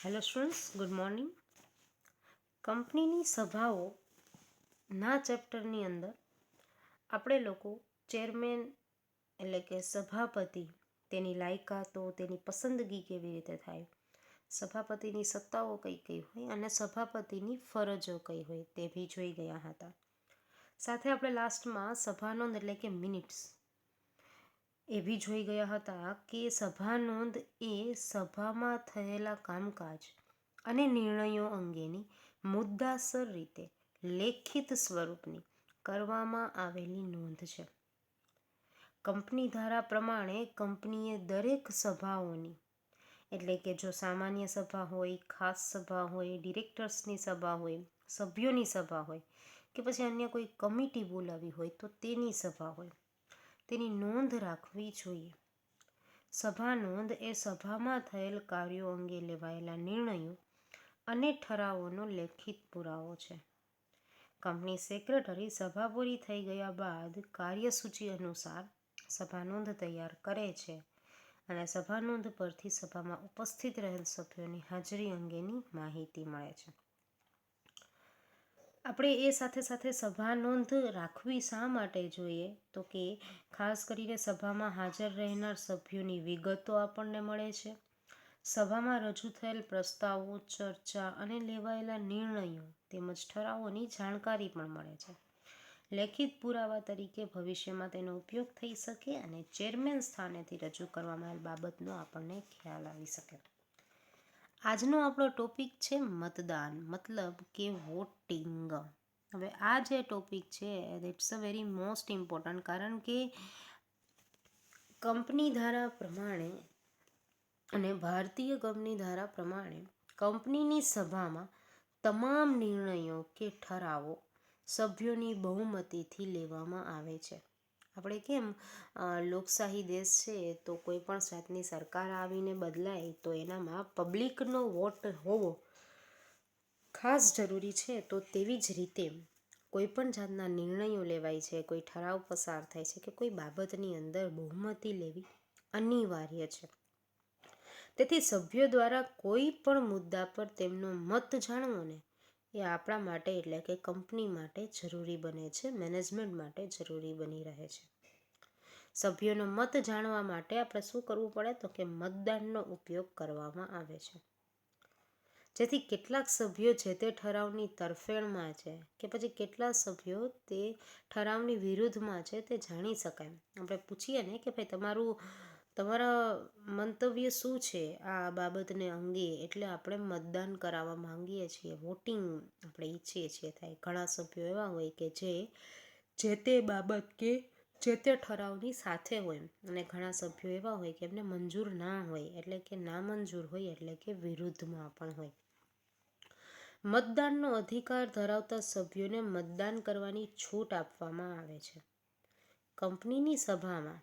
Hello students, good morning. કંપનીની સભાઓના ચેપ્ટરની અંદર આપણે લોકો ચેરમેન એટલે કે સભાપતિ, તેની લાયકાતો, તેની પસંદગી કેવી રીતે થાય, સભાપતિની સત્તાઓ કઈ કઈ હોય અને સભાપતિની ફરજો કઈ હોય તે બી જોઈ ગયા હતા. સાથે આપણે લાસ્ટમાં સભાનોંધ એટલે કે મિનિટ્સ એ બી જોઈ ગયા હતા કે સભાનોંધ એ સભામાં થયેલા કામકાજ અને નિર્ણયો અંગેની મુદ્દાસર રીતે લેખિત સ્વરૂપની કરવામાં આવેલી નોંધ છે. કંપની ધારા પ્રમાણે કંપનીએ દરેક સભાઓની એટલે કે જો સામાન્ય સભા હોય, ખાસ સભા હોય, ડિરેક્ટર્સની સભા હોય, સભ્યોની સભા હોય કે પછી અન્ય કોઈ કમિટી બોલાવી હોય તો તેની સભા હોય, તેની નોંધ રાખવી જોઈએ. સભા નોંધ એ સભામાં થયેલ કાર્યો અંગે લેવાયેલા નિર્ણયો અને ઠરાવોનો લેખિત પુરાવો છે. કંપની સેક્રેટરી સભા પૂરી થઈ ગયા બાદ કાર્યસૂચિ અનુસાર સભા નોંધ તૈયાર કરે છે અને સભા નોંધ પરથી સભામાં ઉપસ્થિત રહેલ સભ્યોની હાજરી અંગેની માહિતી મળે છે. આપણે એ સાથે સાથે સભા નોંધ રાખવી શા માટે જોઈએ તો કે ખાસ કરીને સભામાં હાજર રહેનાર સભ્યોની વિગતો આપણને મળે છે. સભામાં રજૂ થયેલ પ્રસ્તાવો, ચર્ચા અને લેવાયેલા નિર્ણયો તેમજ ઠરાવોની જાણકારી પણ મળે છે. લેખિત પુરાવા તરીકે ભવિષ્યમાં તેનો ઉપયોગ થઈ શકે અને ચેરમેન સ્થાનેથી રજૂ કરવામાં આવેલ બાબતનો આપણને ખ્યાલ આવી શકે. આજનો આપણો ટોપિક છે મતદાન, મતલબ કે વોટિંગ. હવે આ જે ટોપિક છે it's a very most important, કારણ કે કંપની ધારા પ્રમાણે અને ભારતીય કંપની ધારા પ્રમાણે કંપનીની સભામાં તમામ નિર્ણયો કે ઠરાવો સભ્યોની બહુમતીથી લેવામાં આવે છે. આપણે કેમ લોકશાહી દેશ છે તો કોઈ પણ જાતની સરકાર આવીને બદલાય તો એનામાં પબ્લિકનો વોટ હોવો ખાસ જરૂરી છે. તો તેવી જ રીતે કોઈ પણ જાતના નિર્ણયો લેવાય છે, કોઈ ઠરાવ પસાર થાય છે કે કોઈ બાબતની અંદર બહુમતી લેવી અનિવાર્ય છે. તેથી સભ્યો દ્વારા કોઈ પણ મુદ્દા પર તેમનો મત જાણવો ને એ આપણા માટે એટલે કે કંપની માટે જરૂરી બને છે, મેનેજમેન્ટ માટે જરૂરી બની રહે છે. સભ્યોનો મત જાણવા માટે આપણે શું કરવું પડે તો કે મતદાનનો ઉપયોગ કરવામાં આવે છે. જેથી કેટલાક સભ્યો જે તે ઠરાવની તરફેણમાં છે કે પછી કેટલા સભ્યો તે ઠરાવની વિરુદ્ધમાં છે તે જાણી શકાય. આપણે પૂછીએ ને કે ભાઈ તમારા મંતવ્ય શું છે આ બાબતને અંગે, એટલે આપણે મતદાન કરાવવા માંગીએ છીએ, વોટિંગ આપણે ઈચ્છીએ છીએ થાય. ઘણા સભ્યો એવા હોય કે જે તે બાબત કે જે તે ઠરાવની સાથે હોય અને ઘણા સભ્યો એવા હોય કે એમને મંજૂર ના હોય એટલે કે ના મંજૂર હોય એટલે કે વિરુદ્ધમાં પણ હોય. મતદાનનો અધિકાર ધરાવતા સભ્યોને મતદાન કરવાની છૂટ આપવામાં આવે છે. કંપનીની સભામાં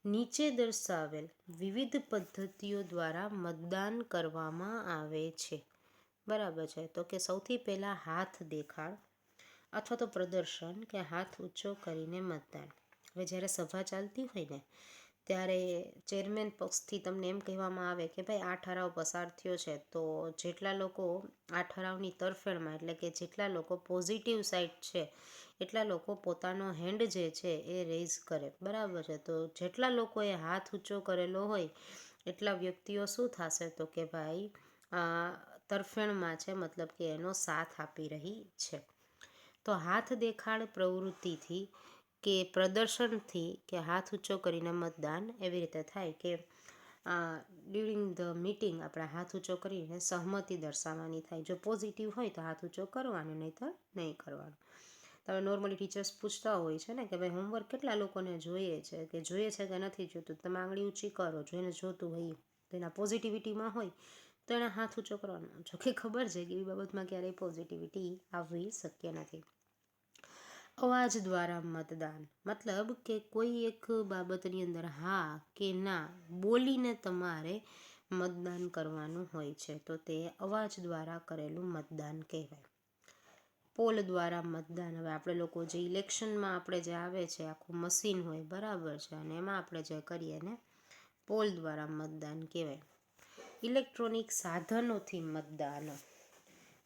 નીચે દર્શાવેલ વિવિધ પદ્ધતિઓ દ્વારા મતદાન કરવામાં આવે છે. બરાબર છે. તો કે સૌથી પહેલાં હાથ દેખાડ અથવા તો પ્રદર્શન કે હાથ ઊંચો કરીને મતદાન. હવે જ્યારે સભા ચાલતી હોય ને ત્યારે ચેરમેન પક્ષથી તમને એમ કહેવામાં આવે કે ભાઈ આ ઠરાવ પસાર થયો છે તો જેટલા લોકો આ ઠરાવની તરફેણમાં એટલે કે જેટલા લોકો પોઝિટિવ સાઈડ છે એટલા લોકો પોતાનો હેન્ડ જે છે એ રેઝ કરે. બરાબર છે. તો જેટલા લોકોએ હાથ ઊંચો કરેલો હોય એટલા વ્યક્તિઓ શું થશે તો કે ભાઈ તરફેણમાં છે, મતલબ કે એનો સાથ આપી રહી છે. તો હાથ દેખાડ પ્રવૃત્તિથી કે પ્રદર્શનથી કે હાથ ઊંચો કરીને મતદાન એવી રીતે થાય કે ડ્યુરિંગ ધ મીટિંગ આપણે હાથ ઊંચો કરીને સહમતિ દર્શાવવાની થાય. જો પોઝિટિવ હોય તો હાથ ઊંચો કરવાનો, નહીંતર નહીં કરવાનો. તમે નોર્મલી ટીચર્સ પૂછતા હોય છે ને કે ભાઈ હોમવર્ક કેટલા લોકોને જોઈએ છે કે નથી જોતું, તમે આંગળી ઊંચી કરો, જોઈને જોતું હોય તો એના પોઝિટિવિટીમાં હોય તો એના હાથ ઊંચો કરવાનો. જો કે ખબર છે કે એવી બાબતમાં ક્યારેય પોઝિટિવિટી આવવી શક્ય નથી. અવાજ દ્વારા મતદાન, મતલબ કે કોઈ એક બાબતની અંદર હા કે ના બોલીને તમારે મતદાન કરવાનું હોય છે તો તે અવાજ દ્વારા કરેલું મતદાન કહેવાય. પોલ દ્વારા મતદાન, હવે આપણે લોકો જે ઇલેક્શનમાં આપણે જે આવે છે આખું મશીન હોય, બરાબર છે, અને એમાં આપણે જે કરીએ ને પોલ દ્વારા મતદાન કહેવાય. ઇલેક્ટ્રોનિક સાધનોથી મતદાન.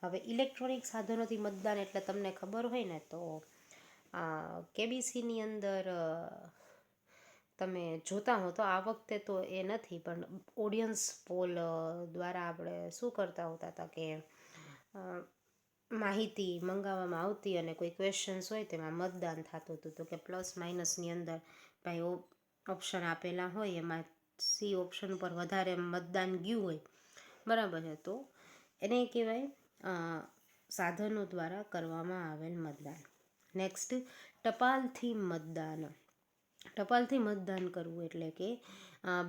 હવે ઇલેક્ટ્રોનિક સાધનોથી મતદાન એટલે તમને ખબર હોય ને તો કેબીસીની અંદર તમે જોતા હો તો આ વખતે તો એ નથી, પણ ઓડિયન્સ પોલ દ્વારા આપણે શું કરતા હોતા હતા કે માહિતી મંગાવવામાં આવતી અને કોઈ ક્વેશ્ચન્સ હોય તેમાં મતદાન થતું હતું. તો કે પ્લસ માઇનસની અંદર ભાઈ ઓપ્શન આપેલા હોય એમાં સી ઓપ્શન પર વધારે મતદાન ગયું હોય, બરાબર છે, તો એને કહેવાય સાધનો દ્વારા કરવામાં આવેલ મતદાન. નેક્સ્ટ, ટપાલથી મતદાન. ટપાલથી મતદાન કરવું એટલે કે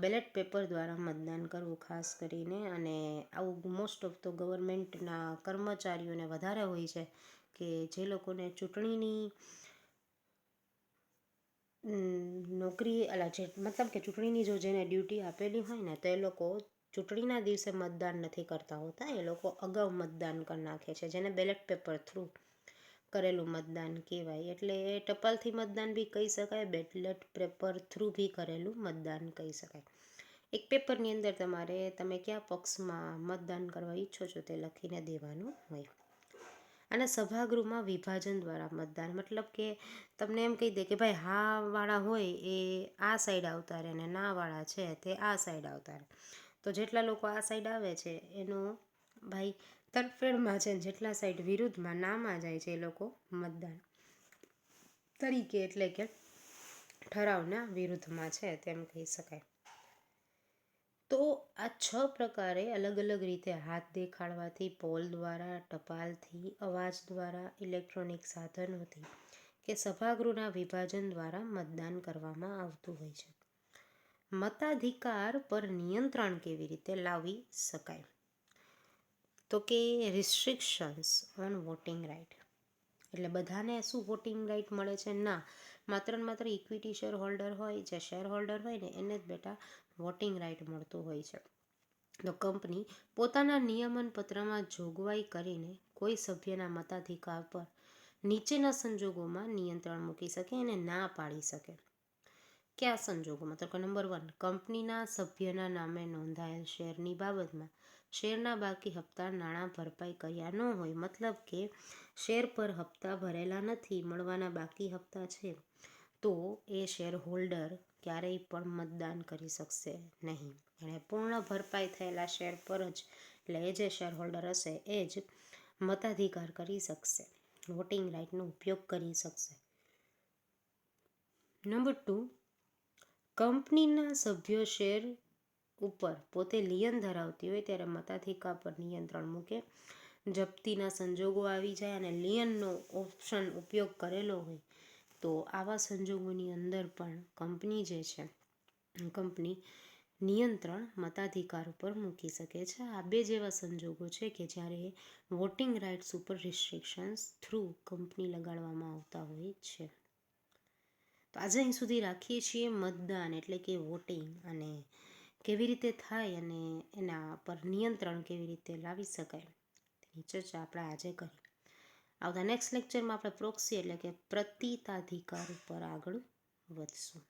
બેલેટ પેપર દ્વારા મતદાન કરવું ખાસ કરીને, અને આવું મોસ્ટ ઓફ તો ગવર્મેન્ટના કર્મચારીઓને વધારે હોય છે કે જે લોકોને ચૂંટણીની નોકરી મતલબ કે ચૂંટણીની જો જેને ડ્યુટી આપેલી હોય ને તો એ લોકો ચૂંટણીના દિવસે મતદાન નથી કરતા હોતા, એ લોકો અગાઉ મતદાન કરી નાખે છે, જેને બેલેટ પેપર થ્રુ કરેલું મતદાન કહેવાય. એટલે એ ટપાલથી મતદાન બી કહી શકાય, બેલેટ પેપર થ્રુ બી કરેલું મતદાન કહી શકાય. એક પેપરની અંદર તમે કયા પક્ષમાં મતદાન કરવા ઈચ્છો છો તે લખીને દેવાનું હોય. અને સભાગૃહમાં વિભાજન દ્વારા મતદાન, મતલબ કે તમને એમ કહી દે કે ભાઈ હા વાળા હોય એ આ સાઈડ આવતા રહે અને ના વાળા છે તે આ સાઈડ આવતા રહે. તો જેટલા લોકો આ સાઈડ આવે છે એનું ભાઈ તરફેણમાં છે, જેટલા સાઈડ વિરુદ્ધમાં નામાં જાય છે એ લોકો મતદાન તરીકે, એટલે કે ઠરાવના વિરુદ્ધમાં છે તેમ કહી શકાય. તો આ 6 પ્રકારે અલગ અલગ રીતે હાથ દેખાડવાથી, પોલ દ્વારા, ટપાલથી, અવાજ દ્વારા, ઇલેક્ટ્રોનિક સાધનોથી કે સભાગૃહના વિભાજન દ્વારા મતદાન કરવામાં આવતું હોય છે. મતાધિકાર પર નિયંત્રણ કેવી રીતે લાવી શકાય? તો કે રિસ્ટ્રિક્શન્સ ઓન વોટિંગ રાઇટ. એટલે બધાને શું વોટિંગ રાઇટ મળે છે? ના, માત્ર ને માત્ર ઇક્વિટી શેર હોલ્ડર હોય, જે શેર હોલ્ડર હોય ને એને જ બેટા વોટિંગ રાઇટ મળતું હોય છે. તો કંપની પોતાના નિયમન પત્રમાં જોગવાઈ કરીને કોઈ સભ્યના મતાધિકાર પર નીચેના સંજોગોમાં નિયંત્રણ મૂકી શકે અને ના પાડી શકે. કયા સંજોગોમાં? તો કે નંબર 1, કંપનીના સભ્યના નામે નોંધાયેલ શેરની બાબતમાં શેરના બાકી હપ્તા નાણાં ભરપાઈ કર્યા ન હોય, મતલબ કે શેર પર હપ્તા ભરેલા નથી, મળવાના બાકી હપ્તા છે, તો એ શેર હોલ્ડર ક્યારેય પણ મતદાન કરી શકશે નહીં. એણે પૂર્ણ ભરપાઈ થયેલા શેર પર જ, એટલે એ જે શેર હોલ્ડર હશે એ જ મતાધિકાર કરી શકશે, વોટિંગ રાઇટનો ઉપયોગ કરી શકશે. નંબર 2, કંપનીના સભ્યો શેર ઉપર પોતે લિયન ધરાવતી હોય ત્યારે મતાધિકાર પર નિયંત્રણ મૂકે. જપ્તીના સંજોગો આવી જાય અને લિયનનો ઓપ્શન ઉપયોગ કરેલો હોય તો આવા સંજોગોની અંદર પણ કંપની જે છે, કંપની નિયંત્રણ મતાધિકાર ઉપર મૂકી શકે છે. આ 2 જેવા સંજોગો છે કે જ્યારે વોટિંગ રાઇટ્સ ઉપર રિસ્ટ્રિક્શન્સ થ્રુ કંપની લગાડવામાં આવતા હોય છે. તો આજે અહીં સુધી રાખીએ છીએ મતદાન એટલે કે વોટિંગ, અને કેવી રીતે થાય અને એના પર નિયંત્રણ કેવી રીતે લાવી શકાય તેની ચર્ચા આપણે આજે કરી. આવતા નેક્સ્ટ લેક્ચરમાં આપણે પ્રોક્સી એટલે કે પ્રતિતાધિકાર ઉપર આગળ વધશું.